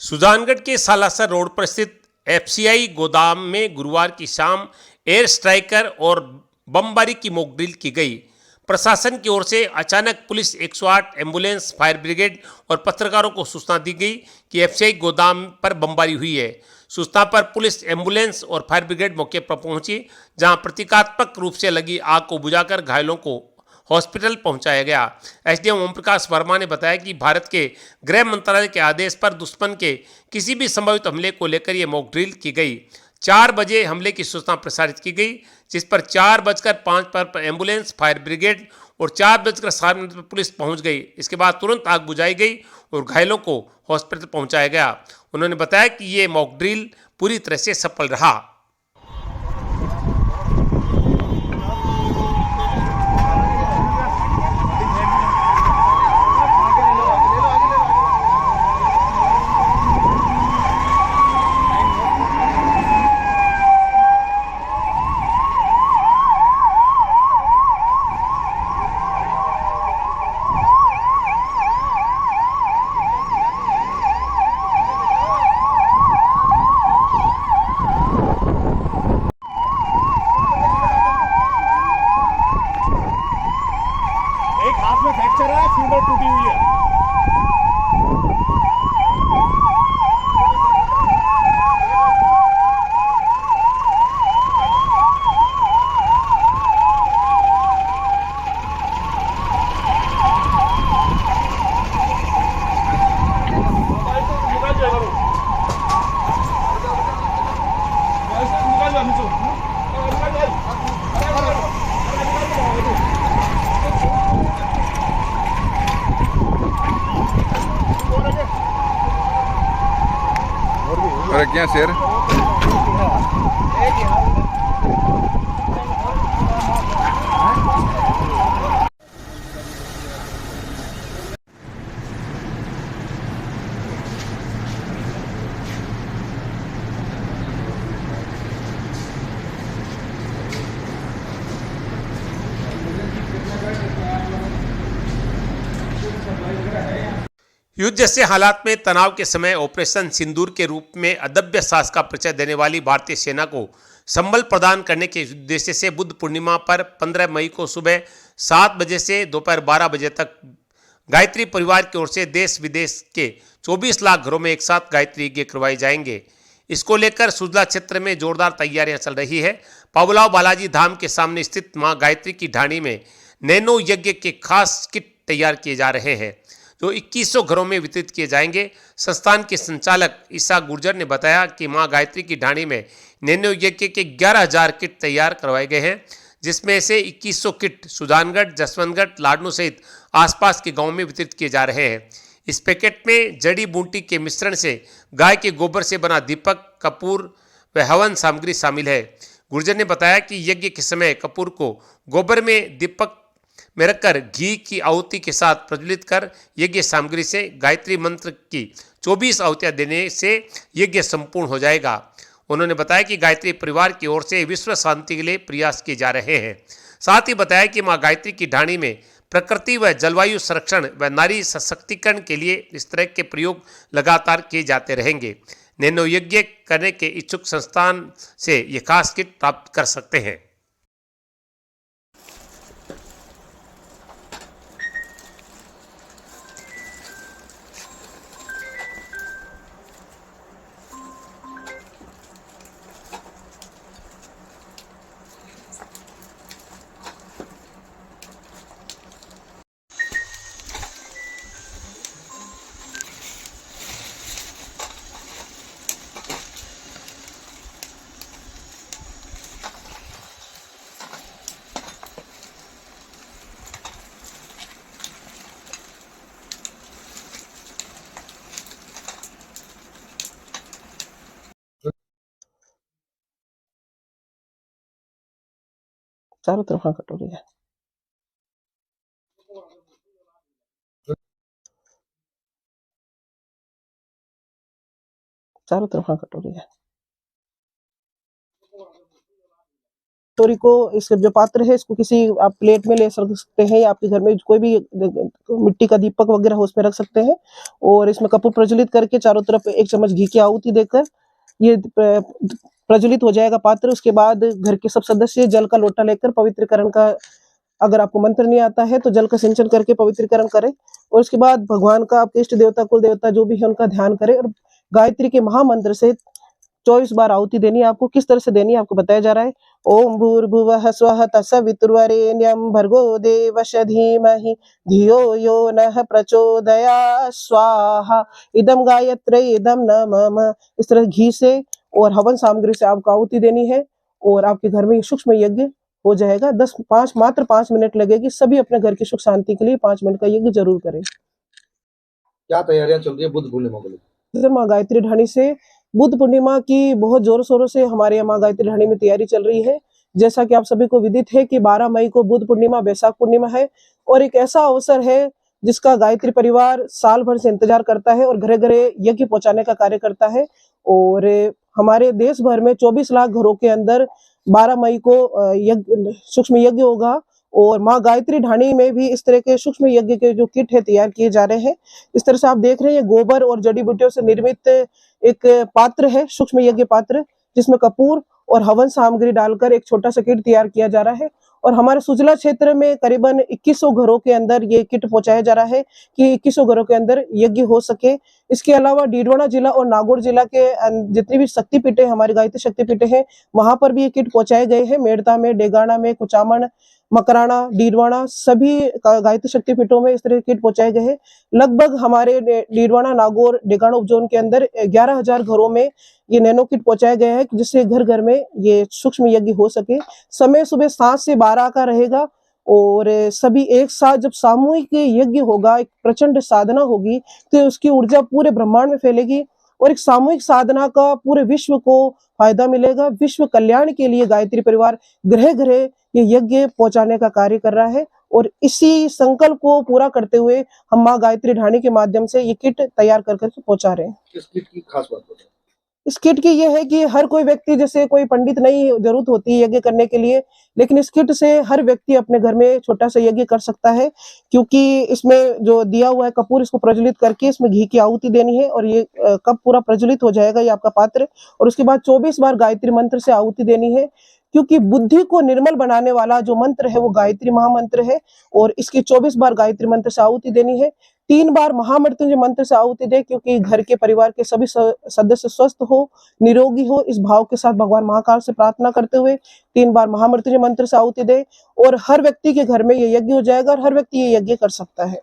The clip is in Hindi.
सुजानगढ़ के सालासर रोड पर स्थित एफसीआई गोदाम में गुरुवार की शाम एयर स्ट्राइकर और बमबारी की मॉकड्रिल की गई। प्रशासन की ओर से अचानक पुलिस 108 एम्बुलेंस, फायर ब्रिगेड और पत्रकारों को सूचना दी गई कि एफसीआई गोदाम पर बमबारी हुई है। सूचना पर पुलिस, एम्बुलेंस और फायर ब्रिगेड मौके पर पहुंची, जहां प्रतीकात्मक रूप से लगी आग को बुझाकर घायलों को हॉस्पिटल पहुंचाया गया। एसडीएम ओम प्रकाश वर्मा ने बताया कि भारत के गृह मंत्रालय के आदेश पर दुश्मन के किसी भी संभावित हमले को लेकर यह मॉक ड्रिल की गई। 4 बजे हमले की सूचना प्रसारित की गई, जिस पर 4:05 पर एम्बुलेंस, फायर ब्रिगेड और 4:07 पर पुलिस पहुंच गई। इसके बाद तुरंत आग बुझाई गई और घायलों को हॉस्पिटल पहुंचाया गया। उन्होंने बताया कि ये मॉक ड्रिल पूरी तरह से सफल रहा। एक हाथ में फ्रैक्चर है, फीमर टूटी हुई है। और क्या शेर युद्ध जैसे हालात में तनाव के समय ऑपरेशन सिंदूर के रूप में अदम्य साहस का परिचय देने वाली भारतीय सेना को संबल प्रदान करने के उद्देश्य से बुद्ध पूर्णिमा पर 15 मई को सुबह 7 बजे से दोपहर 12 बजे तक गायत्री परिवार की ओर से देश विदेश के 24 लाख घरों में एक साथ गायत्री यज्ञ करवाए जाएंगे। इसको लेकर सुजला क्षेत्र में जोरदार तैयारियां चल रही है। पावलाव बालाजी धाम के सामने स्थित मां गायत्री की ढाणी में नैनो यज्ञ के खास किट तैयार किए जा रहे हैं, जो 2100 घरों में वितरित किए जाएंगे। संस्थान के संचालक ईसा गुर्जर ने बताया कि मां गायत्री की ढाणी में नैनो यज्ञ के 11,000 किट तैयार करवाए गए हैं, जिसमें से 2100 किट सुजानगढ़, जसवंतगढ़, लाडनू सहित आसपास के गांवों में वितरित किए जा रहे हैं। इस पैकेट में जड़ी बूटी के मिश्रण से गाय के गोबर से बना दीपक, कपूर व हवन सामग्री शामिल है। गुर्जर ने बताया कि यज्ञ के समय कपूर को गोबर में दीपक में रखकर घी की आहुति के साथ प्रज्वलित कर यज्ञ सामग्री से गायत्री मंत्र की 24 आहुतियां देने से यज्ञ संपूर्ण हो जाएगा। उन्होंने बताया कि गायत्री परिवार की ओर से विश्व शांति के लिए प्रयास किए जा रहे हैं। साथ ही बताया कि मां गायत्री की ढाणी में प्रकृति व जलवायु संरक्षण व नारी सशक्तिकरण के लिए इस तरह के प्रयोग लगातार किए जाते रहेंगे। नैनो यज्ञ करने के इच्छुक संस्थान से ये खास किट प्राप्त कर सकते हैं। चारों तरफ हाँ कटोरी है। चारों तरफ हाँ कटोरी है। कटोरी को, इस जो पात्र है इसको किसी आप प्लेट में ले सकते हैं या आपके घर में कोई भी मिट्टी का दीपक वगैरह हो उसमें रख सकते हैं। और इसमें कपूर प्रज्वलित करके चारों तरफ 1 चम्मच घी की आहुति देकर ये प्रज्वलित हो जाएगा पात्र। उसके बाद घर के सब सदस्य जल का लोटा लेकर पवित्रकरण का, अगर आपको मंत्र नहीं आता है तो जल का सिंचन करके पवित्रकरण करें। और उसके बाद भगवान का, आपके इष्ट देवता कुल देवता जो भी है उनका ध्यान करें और गायत्री के महामंत्र से 24 बार आहुति देनी है। आपको किस तरह से देनी है आपको बताया जा रहा है। ओम भूर्भुवः स्वः तत्सवितुर्वरेण्यं भर्गो देवस्य धीमहि धियो यो नः प्रचोदयात् स्वाहा इदं गायत्र्यै इदं नमः। इस तरह घी से और हवन सामग्री से आपको आहुति देनी है और आपके घर में सूक्ष्म यज्ञ हो जाएगा। मात्र 5 मिनट लगेगी। सभी अपने घर की सुख शांति के लिए 5 मिनट का यज्ञ जरूर करें। क्या तैयारियां चल रही है बुद्ध पूर्णिमा को लेकर? माँ गायत्री ढाणी से बुद्ध पूर्णिमा की बहुत जोरों शोरों से हमारे यहाँ माँ गायत्री ढाणी में तैयारी चल रही है। जैसा कि आप सभी को विदित है कि 12 मई को बुद्ध पूर्णिमा, बैसाख पूर्णिमा है और एक ऐसा अवसर है जिसका गायत्री परिवार साल भर से इंतजार करता है और घरे घरे यज्ञ पहुंचाने का कार्य करता है। और हमारे देश भर में 24 लाख घरों के अंदर 12 मई को सूक्ष्म यज्ञ होगा और माँ गायत्री ढाणी में भी इस तरह के सूक्ष्म यज्ञ के जो किट है तैयार किए जा रहे हैं। इस तरह से आप देख रहे हैं गोबर और जड़ी बूटियों से निर्मित एक पात्र है, सूक्ष्म यज्ञ पात्र, जिसमें कपूर और हवन सामग्री डालकर एक छोटा सा किट तैयार किया जा रहा है। और हमारे सुजला क्षेत्र में करीबन 2100 घरों के अंदर ये किट पहुंचाया जा रहा है कि 2100 घरों के अंदर यज्ञ हो सके। इसके अलावा डीडवाना जिला और नागौर जिला के जितनी भी शक्तिपीठें, हमारी गायत्री शक्तिपीठें हैं, वहां पर भी ये किट पहुंचाए गए हैं। मेड़ता में, डेगाना में, कुचामन, मकराना, डीडवाना, सभी गायत्री शक्तिपीठों में इस तरह के किट पहुंचाए गए हैं। लगभग हमारे डीडवाना, नागौर, डेगाना उपजोन के अंदर 11,000 घरों में ये नैनो किट पहुंचाया गया है जिससे घर घर में ये सूक्ष्म यज्ञ हो सके। समय सुबह 7 से 12 का रहेगा और सभी एक साथ जब सामूहिक यज्ञ होगा, एक प्रचंड साधना होगी तो उसकी ऊर्जा पूरे ब्रह्मांड में फैलेगी और एक सामूहिक साधना का पूरे विश्व को फायदा मिलेगा। विश्व कल्याण के लिए गायत्री परिवार घरे घरे ये यज्ञ पहुंचाने का कार्य कर रहा है और इसी संकल्प को पूरा करते हुए हम माँ गायत्री ढाणी के माध्यम से ये किट तैयार कर करके पहुंचा रहे हैं। इस किट की खास बात बताएं। इस किट की ये है कि हर कोई व्यक्ति, जैसे कोई पंडित नहीं जरूरत होती है यज्ञ करने के लिए, लेकिन इस किट से हर व्यक्ति अपने घर में छोटा सा यज्ञ कर सकता है क्योंकि इसमें जो दिया हुआ है कपूर, इसको प्रज्वलित करके इसमें घी की आहुति देनी है और ये कब पूरा प्रज्वलित हो जाएगा ये आपका पात्र। और उसके बाद 24 बार गायत्री मंत्र से आहुति देनी है क्योंकि बुद्धि को निर्मल बनाने वाला जो मंत्र है वो गायत्री महामंत्र है और इसकी 24 बार गायत्री मंत्र से आहुति देनी है। 3 बार महामृत्युंजय मंत्र से आहुति दे क्योंकि घर के परिवार के सभी सदस्य स्वस्थ हो, निरोगी हो, इस भाव के साथ भगवान महाकाल से प्रार्थना करते हुए 3 बार महामृत्युंजय मंत्र से आहुति दे और हर व्यक्ति के घर में ये यज्ञ हो जाएगा और हर व्यक्ति ये यज्ञ कर सकता है।